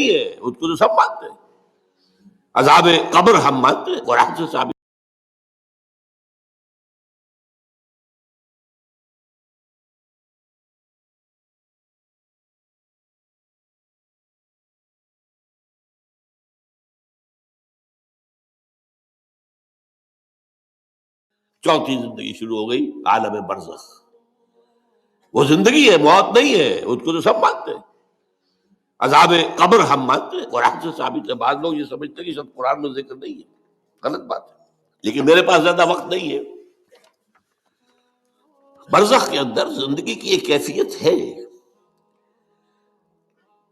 نہیں ہے، اس کو تو سب مانتے ہیں. عذاب قبر ہم مانتے ہیں، قرآن سے ثابت. چوتھی زندگی شروع ہو گئی، عالم برزخ. وہ زندگی ہے، موت نہیں ہے، اس کو تو سب مانتے ہیں. عذاب قبر ہم مانتے ہیں، قرآن سے ثابت ہے. بعض لوگ یہ سمجھتے ہیں کہ سب قرآن میں ذکر نہیں ہے، غلط بات ہے. لیکن میرے پاس زیادہ وقت نہیں ہے. برزخ کے اندر زندگی کی ایک کیفیت ہے،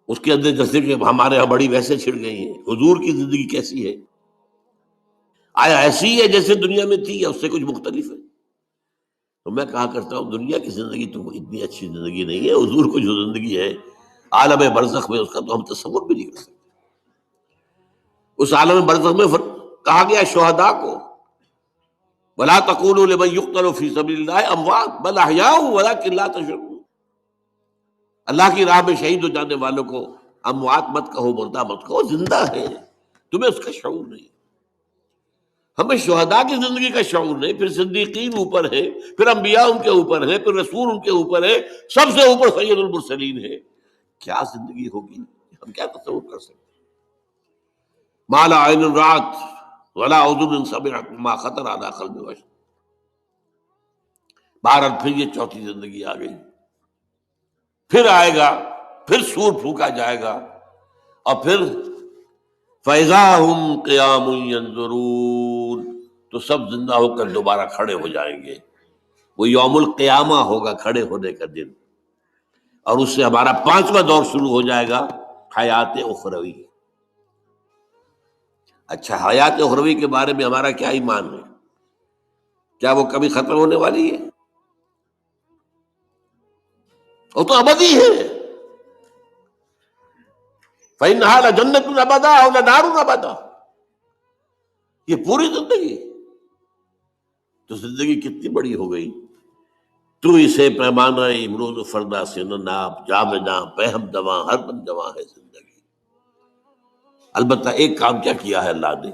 اس کے اندر جیسے کہ ہمارے یہاں بڑی ویسے چھڑ گئی ہیں. حضور کی زندگی کیسی ہے؟ آیا ایسی ہے جیسے دنیا میں تھی یا اس سے کچھ مختلف ہے؟ تو میں کہا کرتا ہوں دنیا کی زندگی تو اتنی اچھی زندگی نہیں ہے. حضور کو جو زندگی ہے عالم برزخ میں، اس کا تو ہم تصور بھی نہیں کر سکتے. اس عالم برزخ میں کہا گیا شہداء کو وَلَا تَقُولُوا لِمَن يُقْتَلُ فِي سَبِيلِ اللَّهِ أَمْوَاتٌ بَلْ أَحْيَاءٌ وَلَٰكِن لَا تَشْعُرُونَ. اللہ کی راہ میں شہید ہو جانے والوں کو اموات مت کہو، مردہ مت کہو، زندہ ہے. تمہیں اس کا شعور نہیں. ہمیں شہداء کی زندگی کا شعور نہیں. پھر صدیقین اوپر ہے، پھر انبیاء ان کے اوپر ہے، پھر رسول ان کے اوپر ہے، سب سے اوپر سید المرسلین ہے. کیا زندگی ہوگی، ہم کیا تصور کر سکتے؟ ما لا عین رأت ولا اذن سمعت ما خطر على قلب بشر. بہرحال پھر یہ چوتھی زندگی آ گئی. پھر آئے گا، پھر سور پھونکا جائے گا، اور پھر فَإِذَا هُمْ قِيَامٌ يَنظُرُونَ، تو سب زندہ ہو کر دوبارہ کھڑے ہو جائیں گے. وہ یوم القیامہ ہوگا، کھڑے ہونے کا دن. اور اس سے ہمارا پانچواں دور شروع ہو جائے گا، حیات اخروی. اچھا، حیات اخروی کے بارے میں ہمارا کیا ایمان ہے؟ کیا وہ کبھی ختم ہونے والی ہے؟ وہ تو ابدی ہے. فَإِنَّهَا لَجَنَّةٌ أَبَدًا أَوْ لَنَارٌ أَبَدًا. یہ پوری زندگی تو زندگی کتنی بڑی ہو گئی. تو اسے پیمانہ امروز و فردا سے نہ ناپ، جام جام پہم دواں ہر دم جواں ہے زندگی. البتہ ایک کام کیا کیا ہے اللہ نے،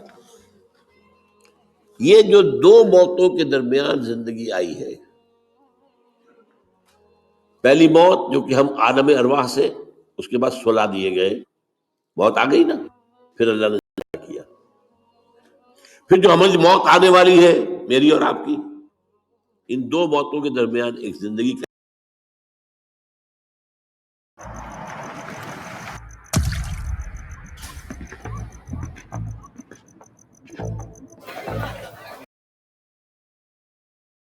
یہ جو دو موتوں کے درمیان زندگی آئی ہے، پہلی موت جو کہ ہم عالم ارواح سے اس کے بعد سلا دیے گئے، موت آ گئی نا، پھر اللہ نے کیا کیا. پھر جو ہماری موت آنے والی ہے میری اور آپ کی، ان دو موتوں کے درمیان ایک زندگی کا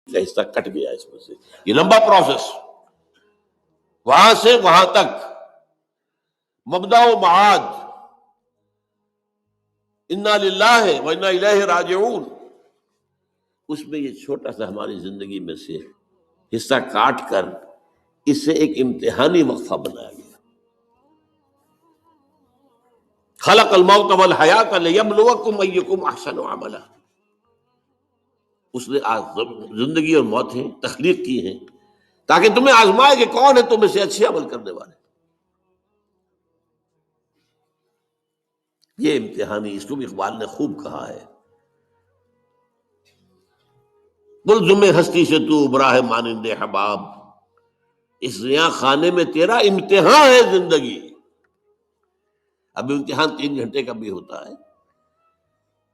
حصہ کٹ گیا اس میں سے. یہ لمبا پروسیس، وہاں سے وہاں تک مبدا و معاد، انا للہ و انا الیہ راجعون. اس میں یہ چھوٹا سا ہماری زندگی میں سے حصہ کاٹ کر اس سے ایک امتحانی وقفہ بنایا گیا. خلق الموت والحیات لیبلوکم ایکم احسن عملا. اس نے زندگی اور موتیں تخلیق کی ہیں تاکہ تمہیں آزمائے کہ کون ہے تم میں سے اچھے عمل کرنے والے. یہ امتحانی، اس کو بھی اقبال نے خوب کہا ہے، ملزم ہستی سے تو ابرا ہے مانند حباب، اس زیاں خانے میں تیرا امتحان ہے زندگی. اب امتحان 3 گھنٹے کا بھی ہوتا ہے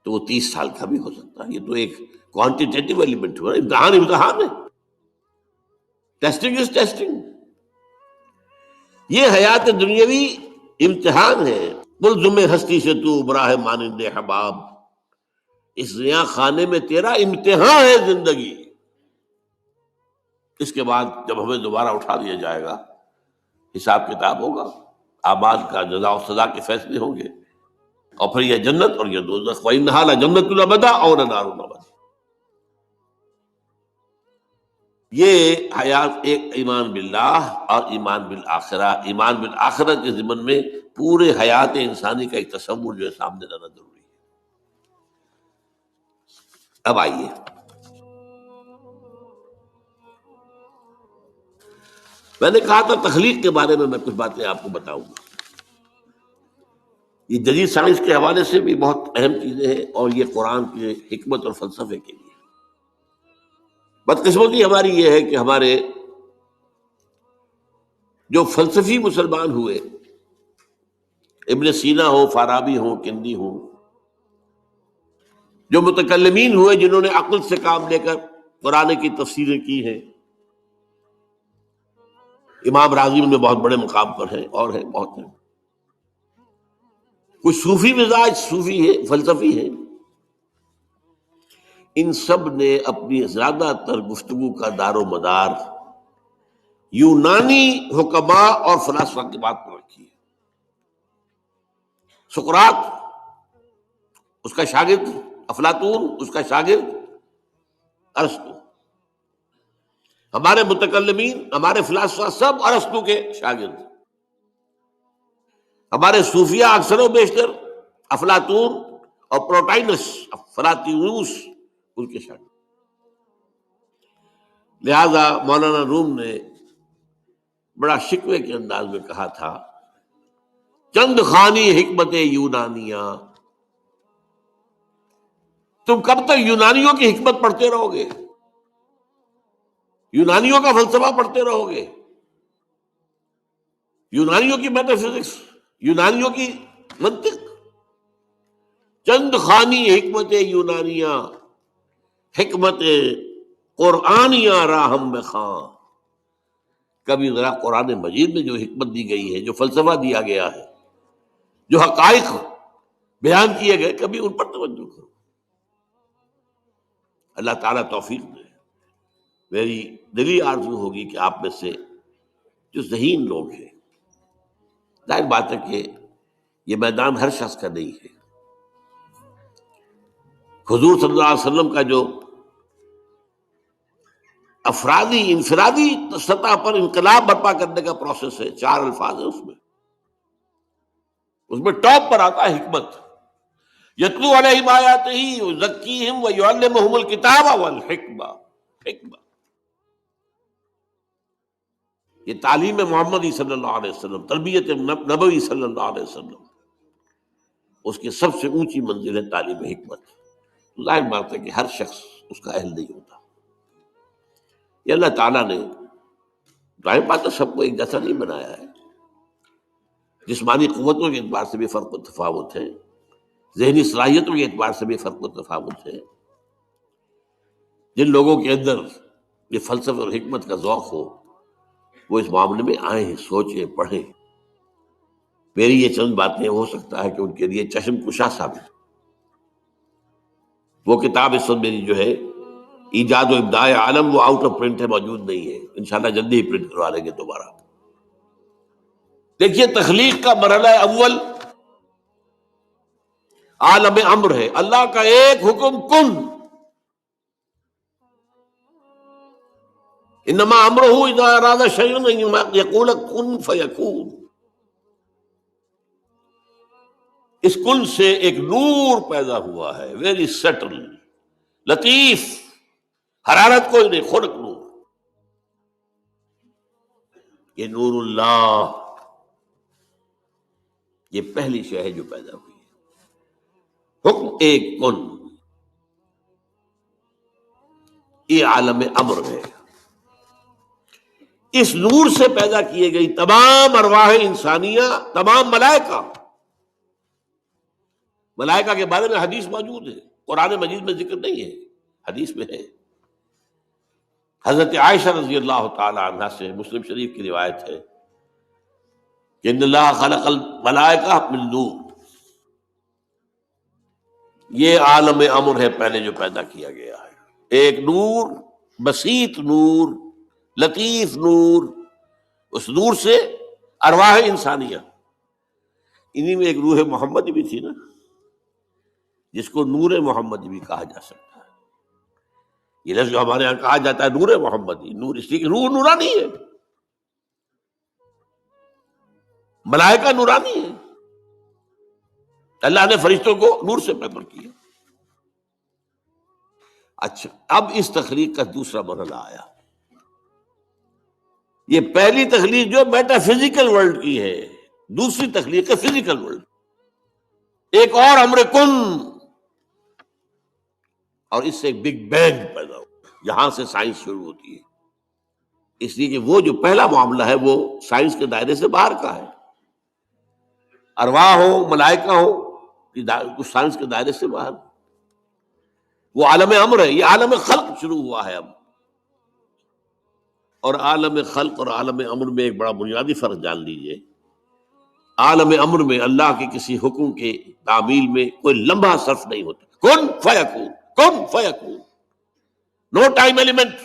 تو وہ 30 سال کا بھی ہو سکتا ہے. یہ تو ایک کوانٹیٹیو ایلیمنٹ ہوا. امتحان امتحان ہے، ٹیسٹنگ از ٹیسٹنگ. یہ حیات دنیاوی امتحان ہے. ملزم ہستی سے تو ابرا ہے مانند حباب، اس زیاں خانے میں تیرا امتحان ہے زندگی. اس کے بعد جب ہمیں دوبارہ اٹھا دیا جائے گا، حساب کتاب ہوگا، اعمال کا جزا و سزا کے فیصلے ہوں گے، اور پھر یہ جنت اور یہ دوزخ. وَإِنَّهَا لَجَنَّةٌ أَبَدًا أَوْ لَنَارٌ أَبَدًا. یہ حیات ایک ایمان باللہ اور ایمان بالآخرہ. ایمان بالآخرہ کے ضمن میں پورے حیات انسانی کا ایک تصور جو ہے سامنے لانا ضروری ہے. اب آئیے، میں نے کہا تھا تخلیق کے بارے میں کچھ باتیں آپ کو بتاؤں گا. یہ جدید سائنس کے حوالے سے بھی بہت اہم چیزیں ہیں، اور یہ قرآن کے حکمت اور فلسفے کے لیے بدقسمتی ہماری یہ ہے کہ ہمارے جو فلسفی مسلمان ہوئے، ابن سینا ہو، فارابی ہو، کندی ہو، جو متکلمین ہوئے جنہوں نے عقل سے کام لے کر قرآن کی تفسیریں کی ہیں، امام راغب میں بہت بڑے مقام پر ہیں، اور ہیں بہت ہیں، کچھ صوفی مزاج صوفی ہے، فلسفی ہے، ان سب نے اپنی زیادہ تر گفتگو کا دار و مدار یونانی حکماء اور فلاسفہ کی بات پر رکھی ہے۔ سقراط اس کا شاگرد، افلاطون اس کا شاگرد، ارسطو، ہمارے متکلمین، ہمارے فلاسفہ سب ارسطو کے شاگرد، ہمارے صوفیہ اکثر و بیشتر افلاطون اور پروٹائنس، فلاطینوس ان کے شاگرد۔ لہذا مولانا روم نے بڑا شکوے کے انداز میں کہا تھا، چند خانی حکمت یونانیہ، تم کب تک یونانیوں کی حکمت پڑھتے رہو گے، یونانیوں کا فلسفہ پڑھتے رہو گے، یونانیوں کی میٹا فزکس، یونانیوں کی منطق؟ چند خانی حکمت یونانیہ، حکمت قرآنیہ راہم میں خاں، کبھی ذرا قرآن مجید میں جو حکمت دی گئی ہے، جو فلسفہ دیا گیا ہے، جو حقائق بیان کیے گئے، کبھی ان پر توجہ کرو۔ اللہ تعالیٰ توفیق دے۔ میری دلی آرزو ہوگی کہ آپ میں سے جو ذہین لوگ ہیں، ظاہر بات ہے کہ یہ میدان ہر شخص کا نہیں ہے، حضور صلی اللہ علیہ وسلم کا جو افرادی انفرادی سطح پر انقلاب برپا کرنے کا پروسیس ہے، 4 الفاظ ہیں اس میں ٹاپ پر آتا ہے حکمت، یتلو علیہم آیاتہ یزکیہم ویعلمہم الکتاب والحکمہ، حکمہ، یہ تعلیم محمدی صلی اللہ علیہ وسلم، تربیت نبوی صلی اللہ علیہ وسلم، اس کی سب سے اونچی منزل ہے تعلیم حکمت۔ ظاہر بات ہے کہ ہر شخص اس کا اہل نہیں ہوتا، یہ اللہ تعالیٰ نے ظاہر بات ہے سب کو ایک جیسا نہیں بنایا ہے، جسمانی قوتوں کے اعتبار سے بھی فرق و تفاوت ہے، ذہنی صلاحیتوں کے اعتبار سے بھی فرق و تفاوت ہے۔ جن لوگوں کے اندر یہ فلسفہ اور حکمت کا ذوق ہو وہ اس معاملے میں آئیں، سوچیں، پڑھیں۔ میری یہ چند باتیں ہو سکتا ہے کہ ان کے لیے چشم کشا ثابت ہو۔ وہ کتاب اس وقت میری جو ہے ایجاد و ابداع عالم، وہ آؤٹ آف پرنٹ ہے، موجود نہیں ہے، انشاءاللہ جلدی ہی پرنٹ کروا لیں گے دوبارہ۔ دیکھیے تخلیق کا مرحلہ اول عالم امر ہے، اللہ کا ایک حکم کن، انما امرہ اذا اراد شیئا ان یقول کن فیکون۔ اس کن سے ایک نور پیدا ہوا ہے، ویری سٹل، لطیف، حرارت کوئی نہیں، خلق نور، یہ نور اللہ، یہ پہلی شے ہے جو پیدا ہوئی ہے۔ حکم ایک کن، یہ عالم امر ہے۔ اس نور سے پیدا کیے گئی تمام ارواح انسانیہ، تمام ملائکہ، ملائکہ کے بارے میں حدیث موجود ہے، قرآن مجید میں ذکر نہیں ہے، حدیث میں ہے۔ حضرت عائشہ رضی اللہ تعالی عنہا سے مسلم شریف کی روایت ہے کہ ان اللہ خلق الملائکہ من نور، یہ عالم امر ہے پہلے جو پیدا کیا گیا ہے، ایک نور، بسیط نور، لطیف نور، اس نور سے ارواح انسانیہ، انہی میں ایک روح محمد بھی تھی نا، جس کو نور محمد بھی کہا جا سکتا ہے۔ یہ لفظ جو ہمارے یہاں کہا جاتا ہے نور محمدی، نور اس لیے کہ روح نورانی ہے، ملائکہ نورانی ہے، اللہ نے فرشتوں کو نور سے پیدا کیا۔ اچھا، اب اس تخلیق کا دوسرا مرحلہ آیا۔ یہ پہلی تخلیق جو میٹا فزیکل ورلڈ کی ہے، دوسری تخلیق ہے فزیکل ورلڈ۔ ایک اور امر کن، اور اس سے ایک بگ بینگ پیدا ہو، یہاں سے سائنس شروع ہوتی ہے۔ اس لیے کہ وہ جو پہلا معاملہ ہے وہ سائنس کے دائرے سے باہر کا ہے، ارواح ہو ملائکہ ہو، کچھ سائنس کے دائرے سے باہر، وہ عالم امر ہے۔ یہ عالم خلق شروع ہوا ہے اب، اور عالم خلق اور عالم امر میں ایک بڑا بنیادی فرق جان لیجئے۔ عالم امر میں اللہ کے کسی حکم کے تعمیل میں کوئی لمحہ صرف نہیں ہوتا، کن فیکون، کن فیکون، نو ٹائم ایلیمنٹ۔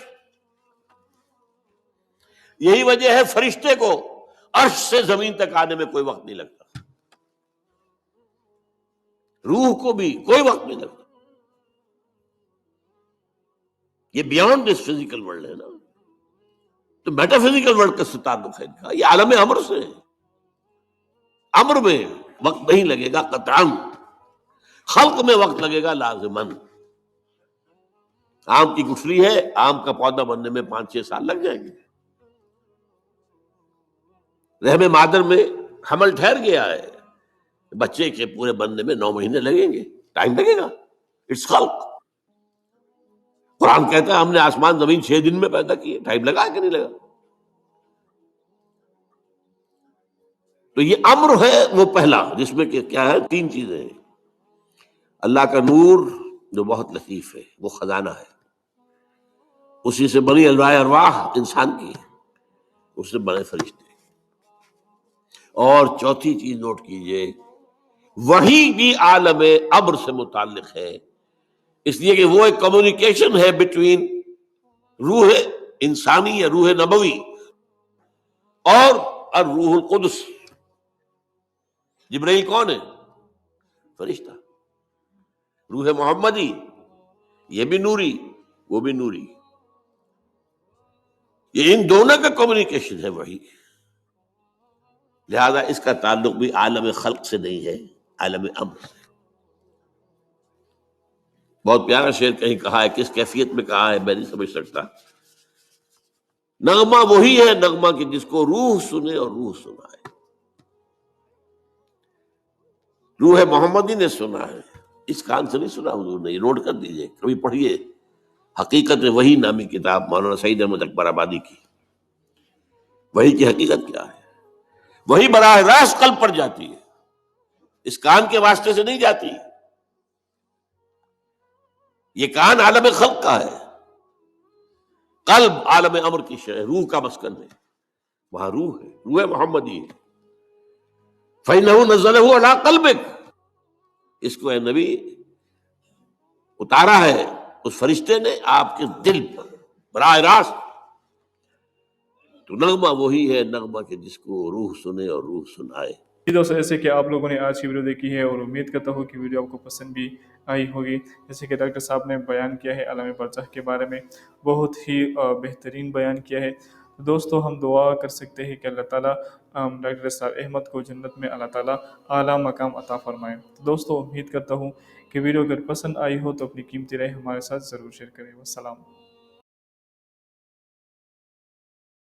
یہی وجہ ہے فرشتے کو عرش سے زمین تک آنے میں کوئی وقت نہیں لگتا، روح کو بھی کوئی وقت نہیں لگتا۔ یہ بیانڈ دس فزیکل ورلڈ ہے نا، تو میٹا فزیکل ورلڈ کا سے تعلق ہے ان کا، یہ عالم امر سے ہے۔ امر میں وقت نہیں لگے گا قطعاً، خلق میں وقت لگے گا لازماً۔ آم کی گٹھلی ہے، آم کا پودا بننے میں 5-6 سال لگ جائیں گے، رحم مادر میں حمل ٹھہر گیا ہے، بچے کے پورے بننے میں 9 مہینے لگیں گے، ٹائم لگے گا، اٹس خلق۔ قرآن کہتا ہے ہم نے آسمان زمین 6 دن میں پیدا کیے، ٹائم لگا کہ نہیں لگا؟ تو یہ امر ہے وہ پہلا، جس میں کہ کیا ہے، 3 چیزیں ہیں۔ اللہ کا نور جو بہت لطیف ہے، وہ خزانہ ہے، اسی سے بنی ارواح انسان کی، اس سے بنے فرشتے۔ اور چوتھی چیز نوٹ کیجئے، وہی بھی عالم امر سے متعلق ہے، اس لیے کہ وہ ایک کمیونیکیشن ہے بٹوین روح انسانی یا روح نبوی اور الروح القدس۔ جبرائیل کون ہے؟ فرشتہ۔ روح محمدی، یہ بھی نوری وہ بھی نوری، یہ ان دونوں کا کمیونیکیشن ہے وہی، لہذا اس کا تعلق بھی عالم خلق سے نہیں ہے، عالم امر سے۔ بہت پیارا شعر کہیں کہا ہے، کس کیفیت میں کہا ہے میں نہیں سمجھ سکتا۔ نغمہ وہی ہے نغمہ کہ جس کو روح سنے اور روح سنائے۔ روح محمدی نے سنا ہے، اس کان سے نہیں سنا حضور نے، یہ نوٹ کر دیجئے، کبھی پڑھیے حقیقت وہی نامی کتاب مولانا سعید احمد اکبر آبادی کی۔ وہی کی حقیقت کیا ہے؟ وہی براہ راست قلب پر جاتی ہے، اس کان کے واسطے سے نہیں جاتی۔ یہ کان عالم خلق کا ہے، قلب عالم امر کی شے، روح کا مسکن ہے، وہاں روح ہے، روح محمدی ہے۔ فَإِنَّهُ نَزَّلَهُ عَلَىٰ قَلْبِكَ، اس کو اے نبی اتارا ہے اس فرشتے نے آپ کے دل پر براہ راست۔ تو نغمہ وہی ہے نغمہ کہ جس کو روح سنے اور روح سنائے۔ جی دوستو، جیسے کہ آپ لوگوں نے آج کی ویڈیو دیکھی ہے اور امید کرتا ہوں کہ ویڈیو آپ کو پسند بھی آئی ہوگی۔ جیسے کہ ڈاکٹر صاحب نے بیان کیا ہے عالم برزخ کے بارے میں، بہت ہی بہترین بیان کیا ہے۔ دوستو ہم دعا کر سکتے ہیں کہ اللہ تعالیٰ ڈاکٹر اسرار احمد کو جنت میں اللہ تعالیٰ اعلیٰ مقام عطا فرمائے۔ دوستو امید کرتا ہوں کہ ویڈیو اگر پسند آئی ہو تو اپنی قیمتی رائے ہمارے ساتھ ضرور شیئر کریں۔ والسلام۔